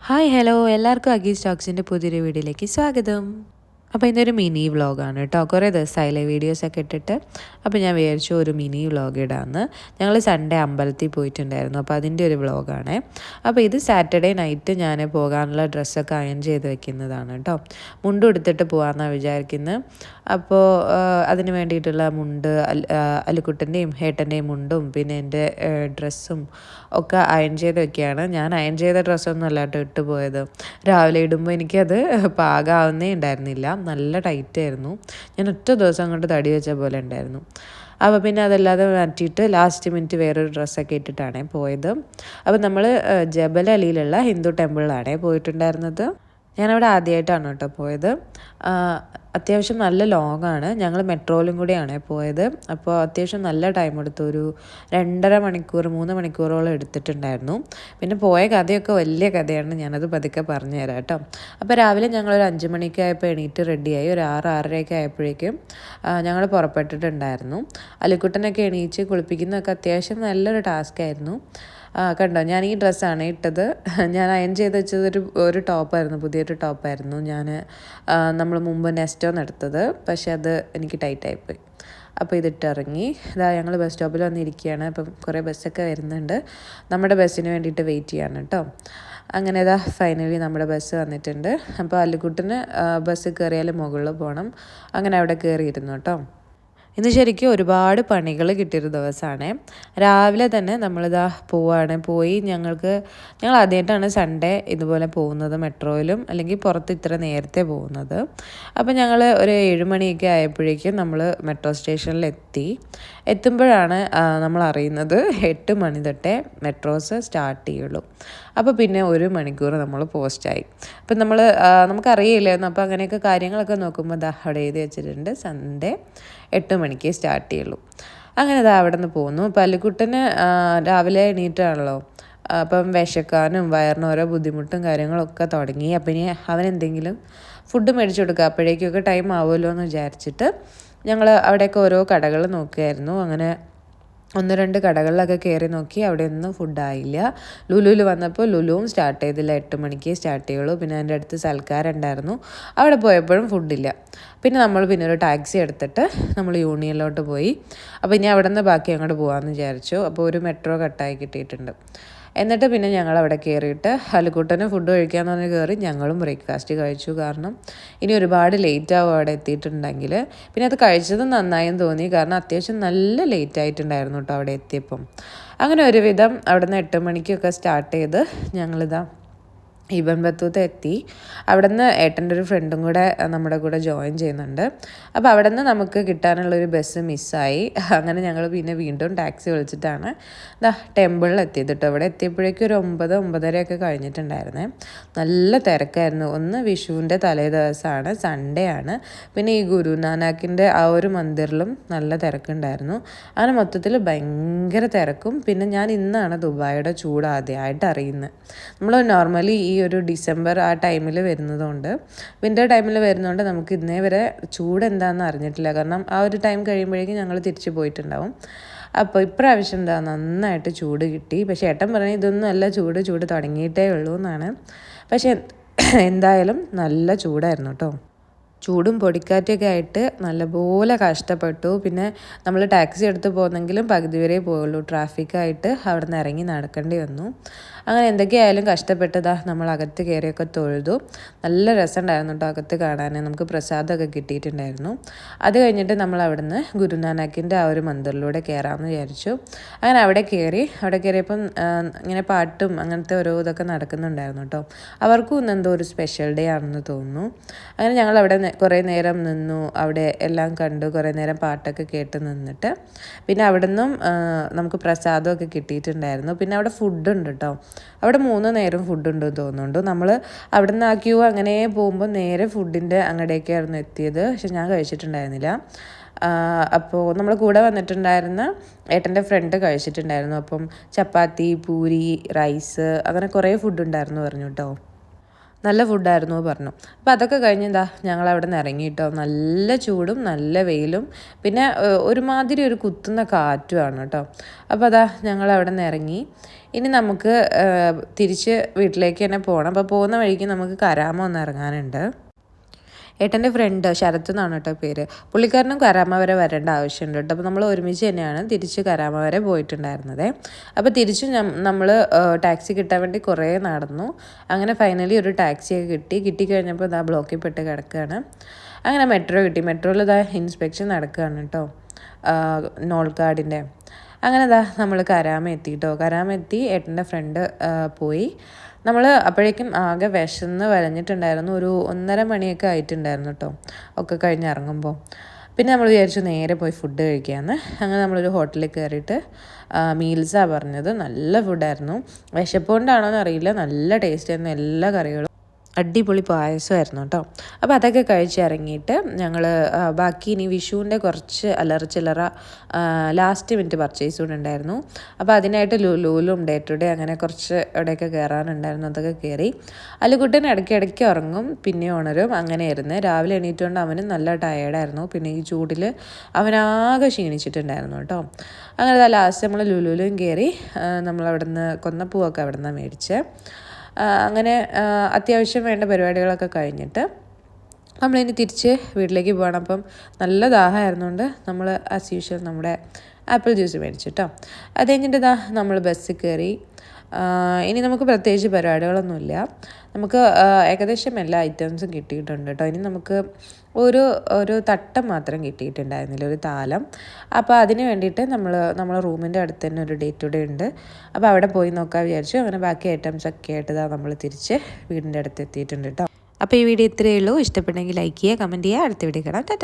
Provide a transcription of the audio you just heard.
Hi hello എല്ലാവർക്കും അഗീസ് സ്റ്റോക്സിൻ്റെ പുതിയൊരു വീഡിയോയിലേക്ക് സ്വാഗതം. അപ്പോൾ ഇതൊരു മിനി വ്ളോഗാണ് കേട്ടോ. കുറേ ദിവസമായില്ലേ വീഡിയോസൊക്കെ ഇട്ടിട്ട്. അപ്പോൾ ഞാൻ വിചാരിച്ചു ഒരു മിനി വ്ളോഗ് ഇടാമെന്ന്. ഞങ്ങൾ സൺഡേ അമ്പലത്തിൽ പോയിട്ടുണ്ടായിരുന്നു. അപ്പോൾ അതിൻ്റെ ഒരു വ്ളോഗാണ്. അപ്പോൾ ഇത് സാറ്റർഡേ നൈറ്റ് ഞാൻ പോകാനുള്ള ഡ്രസ്സൊക്കെ അയൺ ചെയ്ത് വെക്കുന്നതാണ് കേട്ടോ. മുണ്ട് എടുത്തിട്ട് പോകാമെന്നാണ് വിചാരിക്കുന്നത്. അപ്പോൾ അതിന് വേണ്ടിയിട്ടുള്ള മുണ്ട് അല്ലുക്കുട്ടൻ്റെയും ഏട്ടൻ്റെയും മുണ്ടും പിന്നെ എൻ്റെ ഡ്രസ്സും ഒക്കെ അയൺ ചെയ്ത് വെക്കുകയാണ്. ഞാൻ അയൺ ചെയ്ത ഡ്രസ്സൊന്നും അല്ല കേട്ടോ ഇട്ട് പോയത്. രാവിലെ ഇടുമ്പോൾ എനിക്കത് പാകാവുന്നേ ഉണ്ടായിരുന്നില്ല. നല്ല ടൈറ്റായിരുന്നു. ഞാൻ ഒറ്റ ദിവസം കൊണ്ട് തടി വെച്ച പോലെ ഉണ്ടായിരുന്നു. അപ്പോൾ പിന്നെ അതല്ലാതെ മാറ്റിയിട്ട് ലാസ്റ്റ് മിനിറ്റ് വേറൊരു ഡ്രസ്സൊക്കെ ഇട്ടിട്ടാണ് പോയത്. അപ്പോൾ നമ്മൾ ജബൽ അലിയിലുള്ള ഹിന്ദു ടെമ്പിളിലാണ് പോയിട്ടുണ്ടായിരുന്നത്. ഞാനവിടെ ആദ്യമായിട്ടാണ് കേട്ടോ പോയത്. അത്യാവശ്യം നല്ല ലോങ്ങാണ്. ഞങ്ങൾ മെട്രോയിലും കൂടിയാണ് പോയത്. അപ്പോൾ അത്യാവശ്യം നല്ല ടൈം എടുത്തു. ഒരു 2.5 മണിക്കൂർ 3 മണിക്കൂറോളം എടുത്തിട്ടുണ്ടായിരുന്നു. പിന്നെ പോയ കഥയൊക്കെ വലിയ കഥയാണ്. ഞാനത് പതുക്കെ പറഞ്ഞു തരാം കേട്ടോ. അപ്പോൾ രാവിലെ ഞങ്ങളൊരു 5 മണിക്ക് ആയപ്പോൾ എണീറ്റ് റെഡിയായി. ഒരു 6-6:30 ആയപ്പോഴേക്കും ഞങ്ങൾ പുറപ്പെട്ടിട്ടുണ്ടായിരുന്നു. അലിക്കുട്ടനൊക്കെ എണീച്ച് കുളിപ്പിക്കുന്നതൊക്കെ അത്യാവശ്യം നല്ലൊരു ടാസ്ക്കായിരുന്നു. കണ്ടോ, ഞാൻ ഈ ഡ്രസ്സാണ് ഇട്ടത്. ഞാൻ അയൺ ചെയ്ത് വെച്ചത് ഒരു ടോപ്പായിരുന്നു, പുതിയൊരു ടോപ്പായിരുന്നു. നമ്മൾ മുമ്പ് നെസ്റ്റോന്ന് എടുത്തത്. പക്ഷെ അത് എനിക്ക് ടൈറ്റായിപ്പോയി. അപ്പോൾ ഇതിട്ടിറങ്ങി ഞങ്ങൾ ബസ് സ്റ്റോപ്പിൽ വന്നിരിക്കുകയാണ്. അപ്പം കുറേ ബസ്സൊക്കെ വരുന്നുണ്ട്. നമ്മുടെ ബസ്സിന് വേണ്ടിയിട്ട് വെയിറ്റ് ചെയ്യാണ് കേട്ടോ. അങ്ങനെ ഫൈനലി നമ്മുടെ ബസ് വന്നിട്ടുണ്ട്. അപ്പോൾ അല്ലുക്കുട്ടന് ബസ് കയറിയാൽ മുകളിൽ പോകണം. അങ്ങനെ അവിടെ കയറിയിരുന്നു കേട്ടോ. ഇന്ന് ശരിക്കും ഒരുപാട് പണികൾ കിട്ടിയൊരു ദിവസമാണ്. രാവിലെ തന്നെ പോവുകയാണ്. ഞങ്ങൾ ആദ്യമായിട്ടാണ് സൺഡേ ഇതുപോലെ പോകുന്നത്, മെട്രോയിലും അല്ലെങ്കിൽ പുറത്ത് ഇത്ര നേരത്തെ പോകുന്നത്. അപ്പോൾ ഞങ്ങൾ ഒരു 7 മണിയൊക്കെ ആയപ്പോഴേക്കും നമ്മൾ മെട്രോ സ്റ്റേഷനിൽ എത്തുമ്പോഴാണ് നമ്മൾ അറിയുന്നത് 8 മണി തൊട്ടേ മെട്രോസ് സ്റ്റാർട്ട് ചെയ്യുള്ളൂ. അപ്പോൾ പിന്നെ 1 മണിക്കൂർ നമ്മൾ പോസ്റ്റായി. അപ്പം നമുക്കറിയില്ലായിരുന്നു. അപ്പോൾ അങ്ങനെയൊക്കെ കാര്യങ്ങളൊക്കെ നോക്കുമ്പോൾ അവിടെ എഴുതി വെച്ചിട്ടുണ്ട് സൺഡേ 8 മണിക്ക് സ്റ്റാർട്ട് ചെയ്യുള്ളൂ. അങ്ങനെ അവിടെ നിന്ന് പോന്നു. അപ്പോൾ അല്ലുക്കുട്ടന് രാവിലെ എണീറ്റാണല്ലോ. അപ്പം വിശക്കാനും വയറിനും ഓരോ ബുദ്ധിമുട്ടും കാര്യങ്ങളൊക്കെ തുടങ്ങി. അപ്പം ഇനി അവനെന്തെങ്കിലും ഫുഡ് മേടിച്ചു കൊടുക്കുക, അപ്പോഴേക്കൊക്കെ ടൈം ആവുമല്ലോ എന്ന് വിചാരിച്ചിട്ട് ഞങ്ങൾ അവിടെയൊക്കെ ഓരോ കടകൾ നോക്കുമായിരുന്നു. അങ്ങനെ 1-2 കടകളിലൊക്കെ കയറി നോക്കി. അവിടെ ഒന്നും ഫുഡായില്ല. ലുലുവിൽ വന്നപ്പോൾ ലുലുവും സ്റ്റാർട്ട് ചെയ്തില്ല, 8 മണിക്ക് സ്റ്റാർട്ട് ചെയ്യുള്ളൂ. പിന്നെ എൻ്റെ അടുത്ത് സൽക്കാരം ഉണ്ടായിരുന്നു. അവിടെ പോയപ്പോഴും ഫുഡില്ല. പിന്നെ ഒരു ടാക്സി എടുത്തിട്ട് നമ്മൾ യൂണിയനിലോട്ട് പോയി. അപ്പോൾ ഇനി അവിടെ നിന്ന് ബാക്കി അങ്ങോട്ട് പോകാമെന്ന് വിചാരിച്ചു. അപ്പോൾ ഒരു മെട്രോ കട്ടായി കിട്ടിയിട്ടുണ്ട്. എന്നിട്ട് പിന്നെ ഞങ്ങൾ അവിടെ കയറിയിട്ട് അല്ലുക്കുട്ടന് ഫുഡ് കഴിക്കാമെന്ന് പറഞ്ഞ് കയറി. ഞങ്ങളും ബ്രേക്ക്ഫാസ്റ്റ് കഴിച്ചു. കാരണം ഇനി ഒരുപാട് ലേറ്റ് ആവും അവിടെ എത്തിയിട്ടുണ്ടെങ്കിൽ. പിന്നെ അത് കഴിച്ചത് നന്നായെന്ന് തോന്നി. കാരണം അത്യാവശ്യം നല്ല ലേറ്റ് ആയിട്ടുണ്ടായിരുന്നു കേട്ടോ അവിടെ എത്തിയപ്പം. അങ്ങനെ ഒരുവിധം അവിടെ നിന്ന് 8 മണിക്കൊക്കെ സ്റ്റാർട്ട് ചെയ്ത് ഇബൻ ബത്തൂത്ത് എത്തി. അവിടെ നിന്ന് ഏട്ടൻ്റെ ഒരു ഫ്രണ്ടും കൂടെ നമ്മുടെ കൂടെ ജോയിൻ ചെയ്യുന്നുണ്ട്. അപ്പോൾ അവിടെ നിന്ന് നമുക്ക് കിട്ടാനുള്ളൊരു ബസ് മിസ്സായി. അങ്ങനെ ഞങ്ങൾ പിന്നെ വീണ്ടും ടാക്സി വിളിച്ചിട്ടാണ് ടെമ്പിളിൽ എത്തിയത് കേട്ടോ. അവിടെ എത്തിയപ്പോഴേക്കും ഒരു 9-9:30 കഴിഞ്ഞിട്ടുണ്ടായിരുന്നേ. നല്ല തിരക്കായിരുന്നു. ഒന്ന് വിഷുവിൻ്റെ തലേ ദിവസമാണ്, സൺഡേ ആണ്. പിന്നെ ഈ ഗുരുനാനാക്കിൻ്റെ ആ ഒരു മന്ദിറിലും നല്ല തിരക്കുണ്ടായിരുന്നു. അങ്ങനെ മൊത്തത്തിൽ ഭയങ്കര തിരക്കും. പിന്നെ ഞാൻ ഇന്നാണ് ദുബായിയുടെ ചൂട് ആദ്യമായിട്ട് അറിയുന്നത്. നമ്മൾ നോർമലി ഈ ഒരു ഡിസംബർ ആ ടൈമിൽ വരുന്നതുകൊണ്ട്, വിൻ്റർ ടൈമിൽ വരുന്നതുകൊണ്ട് നമുക്ക് ഇന്നേ വരെ ചൂട് എന്താണെന്ന് അറിഞ്ഞിട്ടില്ല. കാരണം ആ ഒരു ടൈം കഴിയുമ്പോഴേക്കും ഞങ്ങൾ തിരിച്ചു പോയിട്ടുണ്ടാവും. അപ്പോൾ ഇപ്രാവശ്യം നന്നായിട്ട് ചൂട് കിട്ടി. പക്ഷേ ഏട്ടൻ പറഞ്ഞു ഇതൊന്നും അല്ല, ചൂട് തുടങ്ങിയിട്ടേ ഉള്ളൂ എന്നാണ്. പക്ഷേ എന്തായാലും നല്ല ചൂടായിരുന്നു കേട്ടോ. ചൂടും പൊടിക്കാറ്റൊക്കെ ആയിട്ട് നല്ലപോലെ കഷ്ടപ്പെട്ടു. പിന്നെ നമ്മൾ ടാക്സി എടുത്ത് പോകുന്നെങ്കിലും പകുതി വരെ പോയുള്ളൂ. ട്രാഫിക്കായിട്ട് അവിടെ നിന്ന് ഇറങ്ങി നടക്കേണ്ടി വന്നു. അങ്ങനെ എന്തൊക്കെയായാലും കഷ്ടപ്പെട്ടതാ നമ്മൾ അകത്ത് കയറിയൊക്കെ തൊഴുതു. നല്ല രസമുണ്ടായിരുന്നു കേട്ടോ അകത്ത് കാണാൻ. നമുക്ക് പ്രസാദമൊക്കെ കിട്ടിയിട്ടുണ്ടായിരുന്നു. അത് കഴിഞ്ഞിട്ട് നമ്മൾ അവിടുന്ന് ഗുരുനാനാക്കിൻ്റെ ആ ഒരു മന്ദിറിലൂടെ കയറാമെന്ന് വിചാരിച്ചു. അങ്ങനെ അവിടെ കയറിയപ്പം ഇങ്ങനെ പാട്ടും അങ്ങനത്തെ ഓരോ ഇതൊക്കെ നടക്കുന്നുണ്ടായിരുന്നു കേട്ടോ. അവർക്കും ഇന്നെന്തോ ഒരു സ്പെഷ്യൽ ഡേ ആണെന്ന് തോന്നുന്നു. അങ്ങനെ ഞങ്ങൾ അവിടെ കുറേ നേരം നിന്നു. അവിടെ എല്ലാം കണ്ടു. കുറേ നേരം പാട്ടൊക്കെ കേട്ട് നിന്നിട്ട് പിന്നെ അവിടെ നിന്നും നമുക്ക് പ്രസാദമൊക്കെ കിട്ടിയിട്ടുണ്ടായിരുന്നു. പിന്നെ അവിടെ ഫുഡുണ്ട് കേട്ടോ. അവിടെ 3 നേരം ഫുഡുണ്ടെന്ന് തോന്നുന്നുണ്ട്. നമ്മൾ അവിടെ നിന്ന് ആ ക്യൂ അങ്ങനെ പോകുമ്പോൾ നേരെ ഫുഡിൻ്റെ അങ്ങടേക്കായിരുന്നു എത്തിയത്. പക്ഷെ ഞാൻ കഴിച്ചിട്ടുണ്ടായിരുന്നില്ല. അപ്പോൾ നമ്മൾ കൂടെ വന്നിട്ടുണ്ടായിരുന്ന ഏട്ടൻ്റെ ഫ്രണ്ട് കഴിച്ചിട്ടുണ്ടായിരുന്നു. അപ്പം ചപ്പാത്തി, പൂരി, റൈസ് അങ്ങനെ കുറേ ഫുഡ് ഉണ്ടായിരുന്നു പറഞ്ഞു കേട്ടോ. നല്ല ഫുഡായിരുന്നു പറഞ്ഞു. അപ്പോൾ അതൊക്കെ കഴിഞ്ഞ് ഞങ്ങൾ അവിടെ നിന്ന് ഇറങ്ങി കേട്ടോ. നല്ല ചൂടും നല്ല വെയിലും പിന്നെ ഒരുമാതിരി ഒരു കുത്തുന്ന കാറ്റുമാണ് കേട്ടോ. അപ്പോൾ ഞങ്ങൾ അവിടെ നിന്ന് ഇറങ്ങി. ഇനി നമുക്ക് തിരിച്ച് വീട്ടിലേക്ക് തന്നെ പോകണം. അപ്പോൾ പോകുന്ന വഴിക്ക് നമുക്ക് കരാമ ഒന്ന് ഇറങ്ങാനുണ്ട്. ഏട്ടൻ്റെ ഫ്രണ്ട് ശരത്ത് എന്നാണ് കേട്ടോ പേര്. പുള്ളിക്കാരനും കരാമ വരെ വരേണ്ട ആവശ്യമുണ്ട് കേട്ടോ. അപ്പോൾ നമ്മൾ ഒരുമിച്ച് തന്നെയാണ് തിരിച്ച് കരാമ വരെ പോയിട്ടുണ്ടായിരുന്നത്. അപ്പോൾ തിരിച്ച് നമ്മൾ ടാക്സി കിട്ടാൻ വേണ്ടി കുറേ നടന്നു. അങ്ങനെ ഫൈനലി ഒരു ടാക്സിയൊക്കെ കിട്ടിക്കഴിഞ്ഞപ്പോൾ ബ്ലോക്കിൽ പെട്ട് കിടക്കുകയാണ്. അങ്ങനെ മെട്രോ കിട്ടി. മെട്രോയിൽ ഇൻസ്പെക്ഷൻ നടക്കുകയാണ് കേട്ടോ, നോൾക്കാർഡിൻ്റെ. അങ്ങനെ നമ്മൾ കരാമ എത്തി കേട്ടോ. കരാമ എത്തി. ഏട്ടൻ്റെ ഫ്രണ്ട് പോയി. നമ്മൾ അപ്പോഴേക്കും ആകെ വിശന്ന് വലഞ്ഞിട്ടുണ്ടായിരുന്നു. ഒരു 1:30 മണിയൊക്കെ ആയിട്ടുണ്ടായിരുന്നു കേട്ടോ ഒക്കെ കഴിഞ്ഞ് ഇറങ്ങുമ്പോൾ. പിന്നെ നമ്മൾ വിചാരിച്ചു നേരെ പോയി ഫുഡ് കഴിക്കാമെന്ന്. അങ്ങനെ നമ്മളൊരു ഹോട്ടലിൽ കയറിയിട്ട് മീൽസാണ് പറഞ്ഞത്. നല്ല ഫുഡായിരുന്നു. വിശപ്പുകൊണ്ടാണോ എന്നറിയില്ല, നല്ല ടേസ്റ്റ് ആയിരുന്നു. എല്ലാ കറികളും അടിപൊളി പായസമായിരുന്നു കേട്ടോ. അപ്പോൾ അതൊക്കെ കഴിച്ചിറങ്ങിയിട്ട് ഞങ്ങൾ ബാക്കി ഇനി വിഷുവിൻ്റെ കുറച്ച് അല്ലറ ചില്ലറ ലാസ്റ്റ് മിനിറ്റ് പർച്ചേസ് കൂടെ ഉണ്ടായിരുന്നു. അപ്പോൾ അതിനായിട്ട് ലുലുലും ഡേ ടു ഡേ അങ്ങനെ കുറച്ച് ഇവിടെയൊക്കെ കയറാനുണ്ടായിരുന്നു. അതൊക്കെ കയറി. അല്ലുകുട്ടൻ ഇടയ്ക്കിടയ്ക്ക് ഉറങ്ങും, പിന്നെ ഉണരും. അങ്ങനെയായിരുന്നു. രാവിലെ എണീറ്റുകൊണ്ട് അവന് നല്ല ടയേർഡായിരുന്നു. പിന്നെ ഈ ചൂടിൽ അവനാകെ ക്ഷീണിച്ചിട്ടുണ്ടായിരുന്നു കേട്ടോ. അങ്ങനെ ലാസ്റ്റ് നമ്മൾ ലുലുലും കയറി. നമ്മളവിടെ നിന്ന് കൊന്നപ്പൂവൊക്കെ അവിടെ നിന്നാണ് മേടിച്ച്. അങ്ങനെ അത്യാവശ്യം വേണ്ട പരിപാടികളൊക്കെ കഴിഞ്ഞിട്ട് നമ്മളിനി തിരിച്ച് വീട്ടിലേക്ക് പോകണം. അപ്പം നല്ല ദാഹമായിരുന്നുകൊണ്ട് നമ്മൾ ആസ് യൂഷ്വൽ നമ്മുടെ ആപ്പിൾ ജ്യൂസ് മേടിച്ചു കേട്ടോ. അത് കഴിഞ്ഞിട്ട് നമ്മൾ ബസ്സിൽ കയറി. ഇനി നമുക്ക് പ്രത്യേകിച്ച് പരിപാടികളൊന്നുമില്ല. നമുക്ക് ഏകദേശം എല്ലാ ഐറ്റംസും കിട്ടിയിട്ടുണ്ട് കേട്ടോ. ഇനി നമുക്ക് ഒരു തട്ടം മാത്രം കിട്ടിയിട്ടുണ്ടായിരുന്നില്ല, ഒരു താലം. അപ്പോൾ അതിന് വേണ്ടിയിട്ട് നമ്മളെ റൂമിൻ്റെ അടുത്ത് തന്നെ ഒരു ഡേ ടു ഡേ ഉണ്ട്. അപ്പോൾ അവിടെ പോയി നോക്കാൻ വിചാരിച്ചു. അങ്ങനെ ബാക്കി ഐറ്റംസ് ഒക്കെ ആയിട്ട് നമ്മൾ തിരിച്ച് വീടിൻ്റെ അടുത്ത് എത്തിയിട്ടുണ്ട് കേട്ടോ. അപ്പോൾ ഈ വീഡിയോ ഇത്രയേ ഉള്ളൂ. ഇഷ്ടപ്പെട്ടെങ്കിൽ ലൈക്ക് ചെയ്യുക, കമൻറ്റ് ചെയ്യുക. അടുത്ത വീഡിയോ കാണാം. ടാറ്റാ.